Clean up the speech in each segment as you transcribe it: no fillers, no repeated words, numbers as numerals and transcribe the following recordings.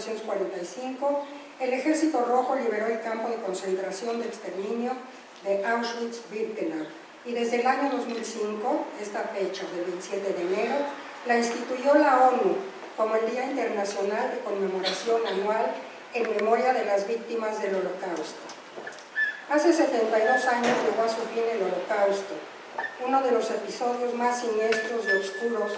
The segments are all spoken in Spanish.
1945, el Ejército Rojo liberó el campo de concentración de exterminio de Auschwitz-Birkenau y desde el año 2005, esta fecha del 27 de enero, la instituyó la ONU como el Día Internacional de Conmemoración Anual en memoria de las víctimas del Holocausto. Hace 72 años llegó a su fin el Holocausto, uno de los episodios más siniestros y oscuros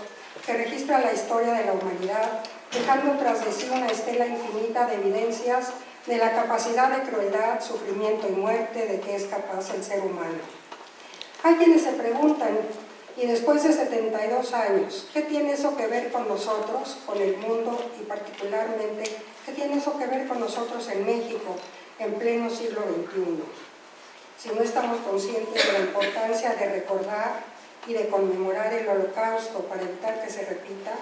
que registra la historia de la humanidad, dejando tras de sí una estela infinita de evidencias de la capacidad de crueldad, sufrimiento y muerte de que es capaz el ser humano. Hay quienes se preguntan, y después de 72 años, ¿qué tiene eso que ver con nosotros, con el mundo y particularmente, qué tiene eso que ver con nosotros en México, en pleno siglo XXI? Si no estamos conscientes de la importancia de recordar y de conmemorar el Holocausto para evitar que se repita,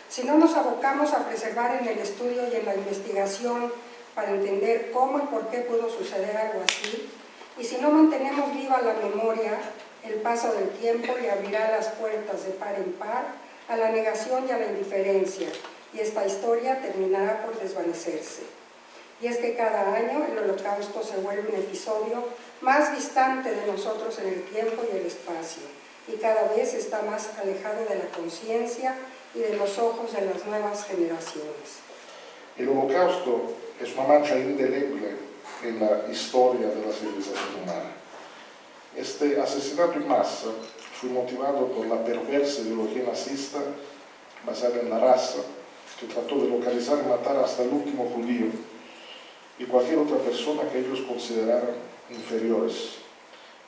si no nos abocamos a preservar en el estudio y en la investigación para entender cómo y por qué pudo suceder algo así, y si no mantenemos viva la memoria, el paso del tiempo le abrirá las puertas de par en par a la negación y a la indiferencia, y esta historia terminará por desvanecerse. Y es que cada año el Holocausto se vuelve un episodio más distante de nosotros en el tiempo y el espacio, y cada vez está más alejado de la conciencia y de los ojos de las nuevas generaciones. El Holocausto es una mancha indeleble en la historia de la civilización humana. Este asesinato en masa fue motivado por la perversa ideología nazista basada en la raza, que trató de localizar y matar hasta el último judío y cualquier otra persona que ellos consideraran inferiores,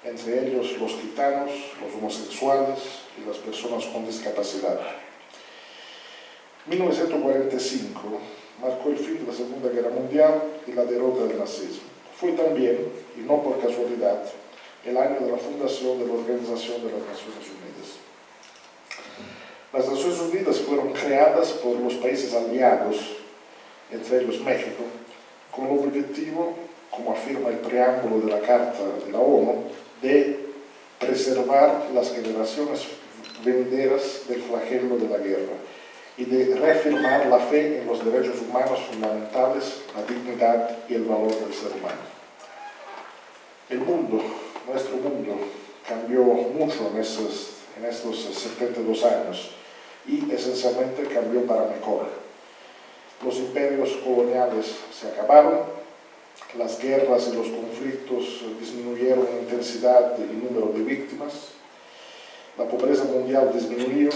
entre ellos los gitanos, los homosexuales y las personas con discapacidad. 1945 marcó el fin de la Segunda Guerra Mundial y la derrota del nazismo. Fue también, y no por casualidad, el año de la fundación de la Organización de las Naciones Unidas. Las Naciones Unidas fueron creadas por los países aliados, entre ellos México, con el objetivo, como afirma el preámbulo de la Carta de la ONU, de preservar las generaciones venideras del flagelo de la guerra y de reafirmar la fe en los derechos humanos fundamentales, la dignidad y el valor del ser humano. El mundo, nuestro mundo, cambió mucho en estos 72 años y esencialmente cambió para mejor. Los imperios coloniales se acabaron, las guerras y los conflictos disminuyeron en intensidad y número de víctimas, la pobreza mundial disminuyó,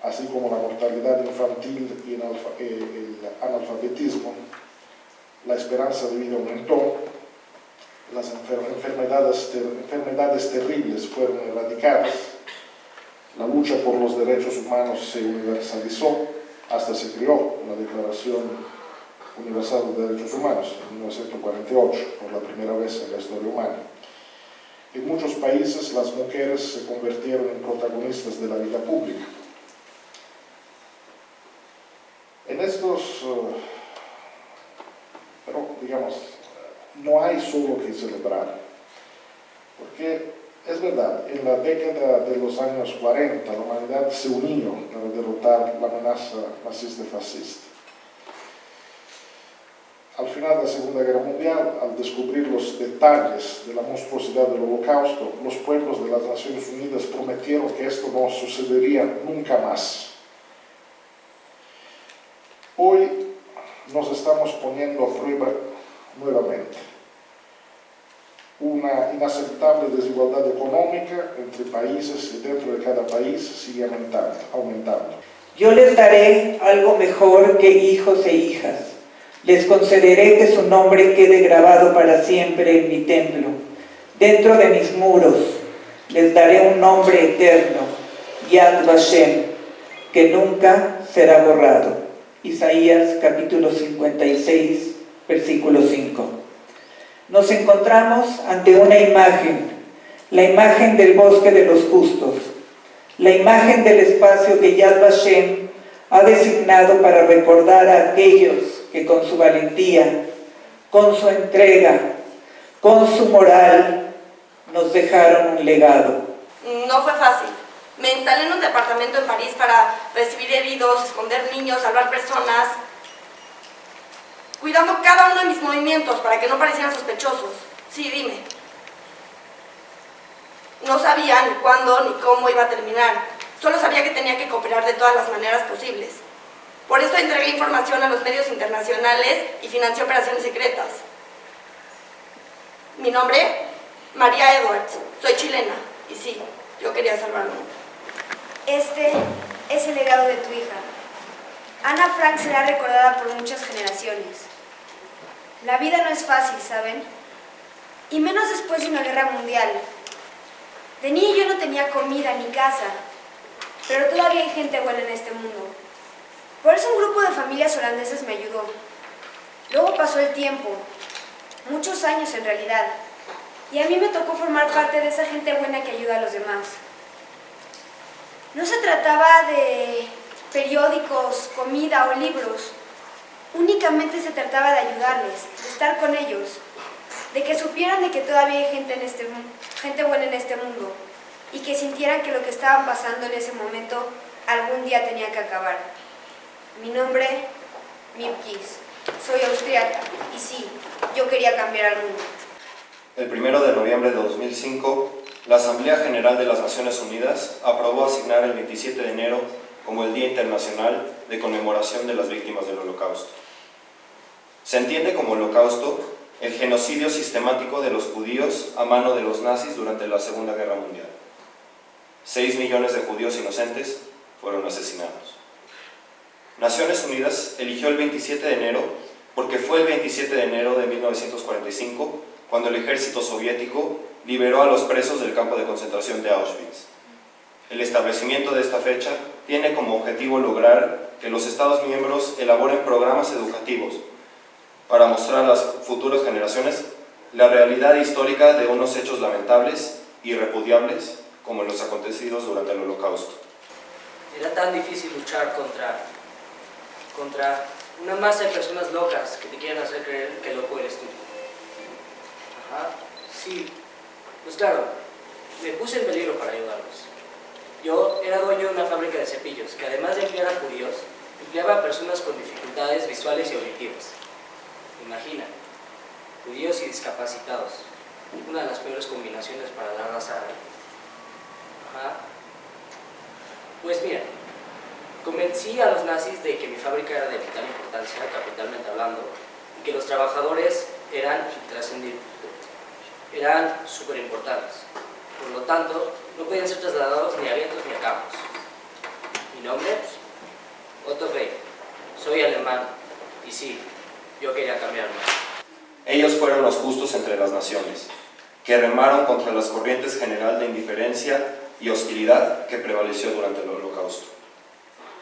así como la mortalidad infantil y el analfabetismo, la esperanza de vida aumentó, las enfermedades terribles fueron erradicadas, la lucha por los derechos humanos se universalizó, hasta se creó la Declaración Universal de Derechos Humanos en 1948, por la primera vez en la historia humana. En muchos países las mujeres se convirtieron en protagonistas de la vida pública. En estos, pero digamos, no hay solo que celebrar, porque es verdad, en la década de los años 40 la humanidad se unió para derrotar la amenaza nazista y fascista. Al final de la Segunda Guerra Mundial, al descubrir los detalles de la monstruosidad del Holocausto, los pueblos de las Naciones Unidas prometieron que esto no sucedería nunca más. Hoy nos estamos poniendo a prueba nuevamente. Una inaceptable desigualdad económica entre países y dentro de cada país sigue aumentando. Yo les daré algo mejor que hijos e hijas. Les concederé que su nombre quede grabado para siempre en mi templo. Dentro de mis muros les daré un nombre eterno, Yad Vashem, que nunca será borrado. Isaías capítulo 56, versículo 5. Nos encontramos ante una imagen, la imagen del bosque de los justos, la imagen del espacio que Yad Vashem ha designado para recordar a aquellos que con su valentía, con su entrega, con su moral, nos dejaron un legado. No fue fácil. Me instalé en un departamento en París para recibir heridos, esconder niños, salvar personas. cuidando cada uno de mis movimientos para que no parecieran sospechosos. Sí, dime. No sabía ni cuándo ni cómo iba a terminar. Solo sabía que tenía que cooperar de todas las maneras posibles. Por eso entregué información a los medios internacionales y financié operaciones secretas. Mi nombre, María Edwards. Soy chilena. Y sí, yo quería salvar al mundo. Este es el legado de tu hija. Ana Frank será recordada por muchas generaciones. La vida no es fácil, ¿saben? Y menos después de una guerra mundial. De niño yo no tenía comida ni casa, pero todavía hay gente buena en este mundo. Por eso un grupo de familias holandeses me ayudó. Luego pasó el tiempo, muchos años en realidad, y a mí me tocó formar parte de esa gente buena que ayuda a los demás. No se trataba de periódicos, comida o libros. Únicamente se trataba de ayudarles, de estar con ellos, de que supieran de que todavía hay gente buena en este mundo y que sintieran que lo que estaban pasando en ese momento algún día tenía que acabar. Mi nombre, Mipkis. Soy austríaca y sí, yo quería cambiar al mundo. El 1 de noviembre de 2005, la Asamblea General de las Naciones Unidas aprobó asignar el 27 de enero como el Día Internacional de Conmemoración de las Víctimas del Holocausto. Se entiende como holocausto el genocidio sistemático de los judíos a mano de los nazis durante la Segunda Guerra Mundial. 6 millones de judíos inocentes fueron asesinados. Naciones Unidas eligió el 27 de enero porque fue el 27 de enero de 1945 cuando el ejército soviético liberó a los presos del campo de concentración de Auschwitz. El establecimiento de esta fecha tiene como objetivo lograr que los Estados miembros elaboren programas educativos para mostrar a las futuras generaciones la realidad histórica de unos hechos lamentables y repudiables como los acontecidos durante el Holocausto. Era tan difícil luchar contra una masa de personas locas que te quieren hacer creer que loco eres tú. Ajá, sí. Pues claro, me puse en peligro para ayudarlos. Yo era dueño de una fábrica de cepillos que además de emplear a judíos, empleaba a personas con dificultades visuales y auditivas. Imagina, judíos y discapacitados. Una de las peores combinaciones para la raza árabe. Ajá. Pues mira, convencí a los nazis de que mi fábrica era de vital importancia, capitalmente hablando, y que los trabajadores eran intrascendibles, eran súper importantes. Por lo tanto, no podían ser trasladados ni a vientos ni a campos. Mi nombre, Otto Frey. Soy alemán, y sí, yo quería cambiarme. Ellos fueron los justos entre las naciones, que remaron contra las corrientes general de indiferencia y hostilidad que prevaleció durante el Holocausto.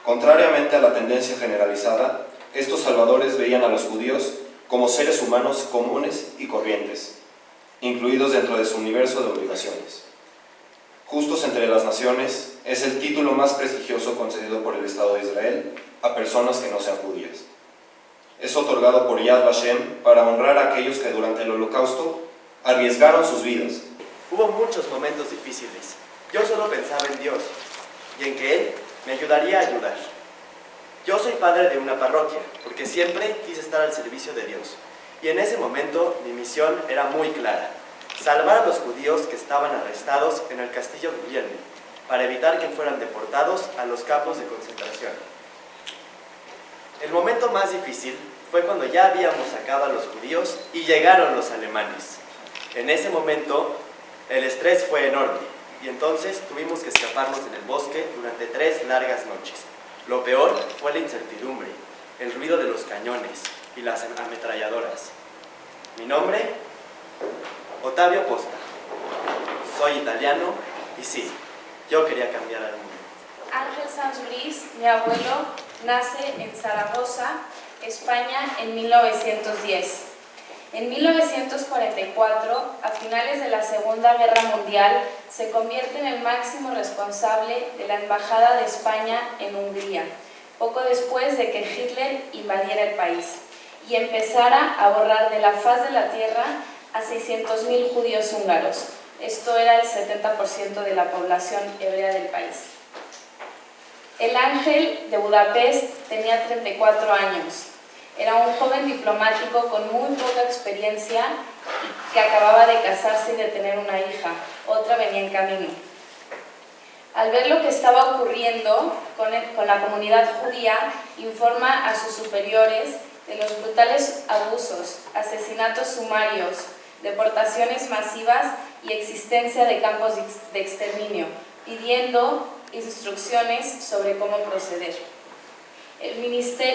Contrariamente a la tendencia generalizada, estos salvadores veían a los judíos como seres humanos comunes y corrientes, incluidos dentro de su universo de obligaciones. Justos entre las naciones es el título más prestigioso concedido por el Estado de Israel a personas que no sean judías. Es otorgado por Yad Vashem para honrar a aquellos que durante el Holocausto arriesgaron sus vidas. Hubo muchos momentos difíciles. Yo solo pensaba en Dios y en que Él me ayudaría a ayudar. Yo soy padre de una parroquia porque siempre quise estar al servicio de Dios. Y en ese momento mi misión era muy clara: salvar a los judíos que estaban arrestados en el castillo Guillermo para evitar que fueran deportados a los campos de concentración. El momento más difícil fue cuando ya habíamos sacado a los judíos y llegaron los alemanes. En ese momento el estrés fue enorme y entonces tuvimos que escaparnos en el bosque durante 3 largas noches. Lo peor fue la incertidumbre, el ruido de los cañones y las ametralladoras. Mi nombre, Ottavio Posta. Soy italiano y sí, yo quería cambiar al mundo. Ángel Sanzurís, mi abuelo, nace en Zaragoza, España, en 1910. En 1944, a finales de la Segunda Guerra Mundial, se convierte en el máximo responsable de la Embajada de España en Hungría, poco después de que Hitler invadiera el país y empezara a borrar de la faz de la tierra a 600.000 judíos húngaros. Esto era el 70% de la población hebrea del país. El Ángel de Budapest tenía 34 años. Era un joven diplomático con muy poca experiencia que acababa de casarse y de tener una hija. Otra venía en camino. Al ver lo que estaba ocurriendo con la comunidad judía, informa a sus superiores de los brutales abusos, asesinatos sumarios, deportaciones masivas y existencia de campos de exterminio, pidiendo instrucciones sobre cómo proceder.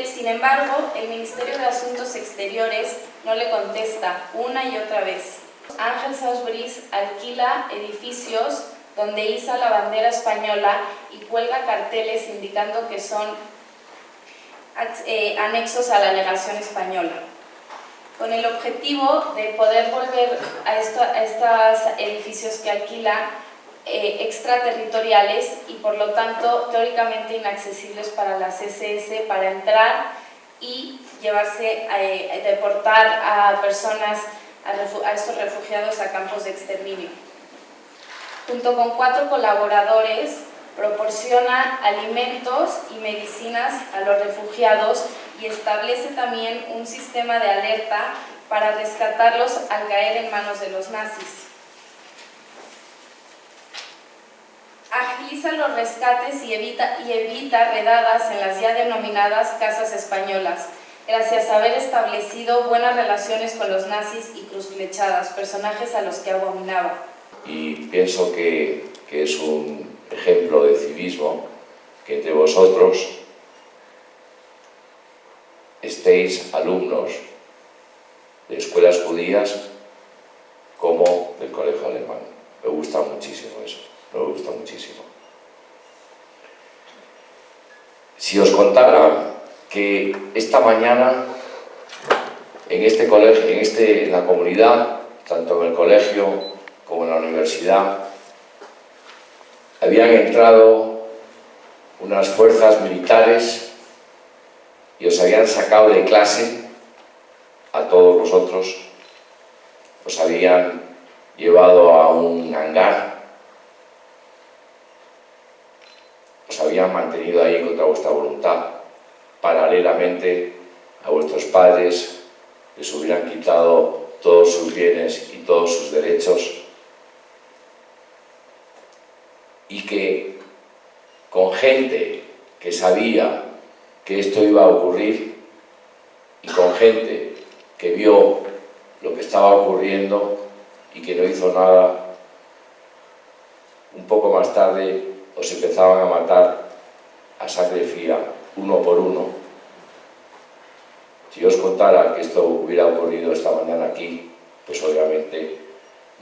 Sin embargo, el Ministerio de Asuntos Exteriores no le contesta una y otra vez. Ángel Sausbris alquila edificios donde iza la bandera española y cuelga carteles indicando que son anexos a la negación española, con el objetivo de poder volver a estos edificios que alquila extraterritoriales y por lo tanto teóricamente inaccesibles para las SS para entrar y deportar a personas, a estos refugiados a campos de exterminio. Junto con 4 colaboradores proporciona alimentos y medicinas a los refugiados y establece también un sistema de alerta para rescatarlos al caer en manos de los nazis. Agiliza los rescates y evita redadas en las ya denominadas casas españolas, gracias a haber establecido buenas relaciones con los nazis y cruzflechadas, personajes a los que abominaba. Y pienso que es un ejemplo de civismo que entre vosotros estéis alumnos de escuelas judías como del colegio alemán. Me gusta muchísimo eso. Me gusta muchísimo. Si os contara que esta mañana en este colegio, en la comunidad, tanto en el colegio como en la universidad, habían entrado unas fuerzas militares y os habían sacado de clase a todos vosotros, os habían llevado a un hangar, os habían mantenido ahí contra vuestra voluntad, paralelamente a vuestros padres, les hubieran quitado todos sus bienes y todos sus derechos, y que con gente que sabía que esto iba a ocurrir y con gente que vio lo que estaba ocurriendo y que no hizo nada, un poco más tarde os empezaban a matar a sangre fría, uno por uno. Si os contara que esto hubiera ocurrido esta mañana aquí, pues obviamente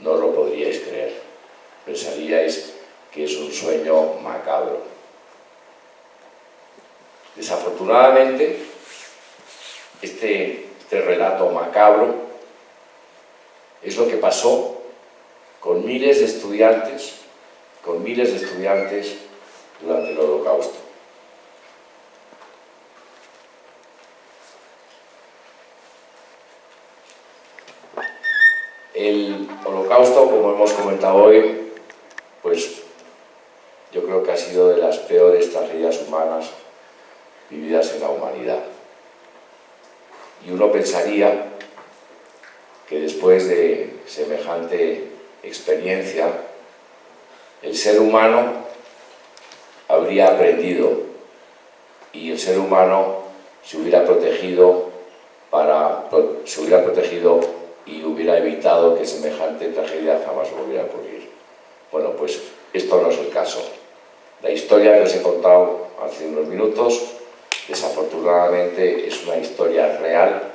no lo podríais creer. Pensaríais que es un sueño macabro. Desafortunadamente, este relato macabro es lo que pasó con miles de estudiantes durante el Holocausto. El Holocausto, como hemos comentado hoy, pues yo creo que ha sido de las peores tragedias humanas vividas en la humanidad. Y uno pensaría que después de semejante experiencia, el ser humano habría aprendido y el ser humano se hubiera protegido y hubiera evitado que semejante tragedia jamás volviera a ocurrir. Bueno, pues esto no es el caso. La historia que os he contado hace unos minutos, desafortunadamente, es una historia real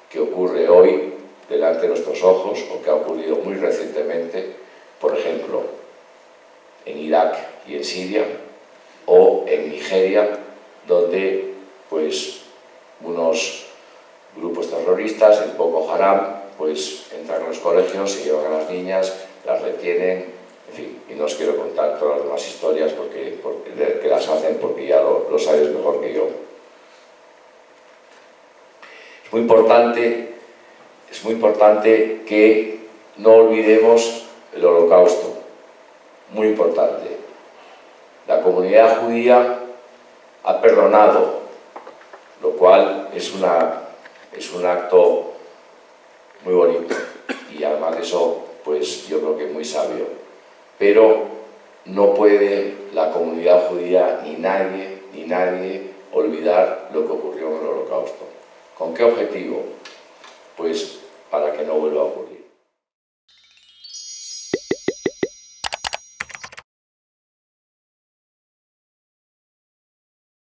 que ocurre hoy delante de nuestros ojos o que ha ocurrido muy recientemente, por ejemplo, en Irak y en Siria o en Nigeria, donde pues unos grupos terroristas, el Boko Haram, pues entran en los colegios, se llevan a las niñas, las retienen, en fin, y no os quiero contar todas las demás historias que las hacen porque ya lo sabéis mejor que yo. Es muy importante que no olvidemos el Holocausto, muy importante. La comunidad judía ha perdonado, lo cual es un acto muy bonito y además de eso, pues yo creo que es muy sabio. Pero no puede la comunidad judía ni nadie olvidar lo que ocurrió en el Holocausto. ¿Con qué objetivo? Pues para que no vuelva a ocurrir.